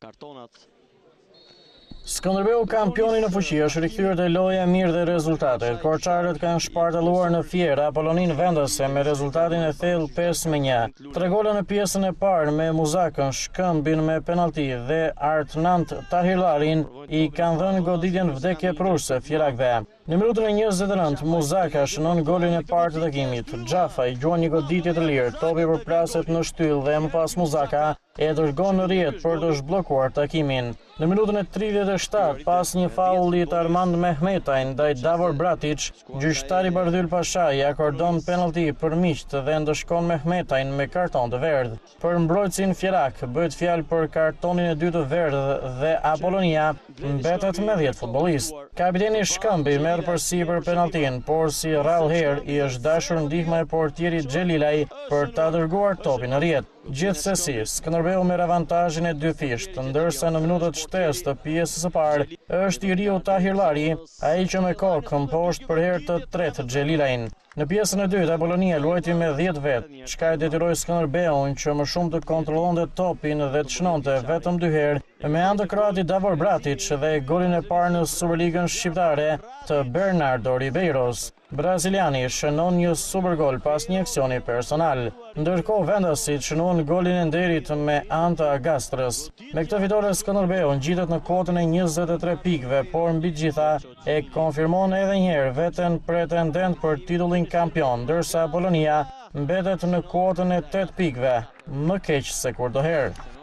kartonat. Skënderbeu kampioni në fuqi është rikthyer te loja e mirë dhe rezultatet. Korçarët kanë shpartalluar në Fiera Apollonin vendase me rezultatin e thellë 5-1. 3 gola në pjesën e parë me Muzakën, Shkëmbin me penalti dhe Artnant Tahirlarin i kanë dhënë goditjen vdekjepruese fierakëve. Në minutën e 29, Muzaka shënon golin e parë të takimit. Xhafaj gjuan një goditje të lirë, topi përplaset në shtyllë dhe më pas Muzaka e dërgon në rrjet për të zhbllokuar takimin. Në minutën e 37, pas një faulli të Armand Mehmetaj ndaj Davor Bratic, gjyqtari Bardhyl Pasha i akordon penalti për miqt dhe ndëshkon Mehmetajn me karton të verdh. Për mbrojtësin fierak bëhet fjalë për kartonin e dytë të verdh dhe Apollonia mbetet me 10 futbollistë. Kapiteni Shkëmbi merr përsipër penaltin, por si rrallëherë i është dashur ndihma e portierit Xhelilaj për ta dërguar topin në rrjet. Gjithsesi, Skënderbeu merr avantazhin e 2 fisht, ndërsa në minutat shtesë të pjesës së parë është i riu Tahirlari, ai që me kokën poshtë për herë të tretë Xhelilajin. Në pjesën e dytë, Apollonia luajti me 10 vet, çka e detyroi Skënderbeun që më shumë të kontrollonte topin dhe të shënonte vetëm 2 herë, me anë të kroatit Davor Bratic dhe golin e parë në Superligën shqiptare të Bernardo Ribeiros. Braziliani shënon një supergol pas një aksioni personal. Ndërkohë vendasit shënuan golin e nderit me anë të Agastrës. Me këtë fitore Skënderbeu ngjitet në kotën e 23 pikëve, por mbi gjitha e konfirmon edhe një herë veten pretendent për titullin kampion, ndërsa Apollonia mbetet në kotën e 8 pikëve, më keq se kurdoherë.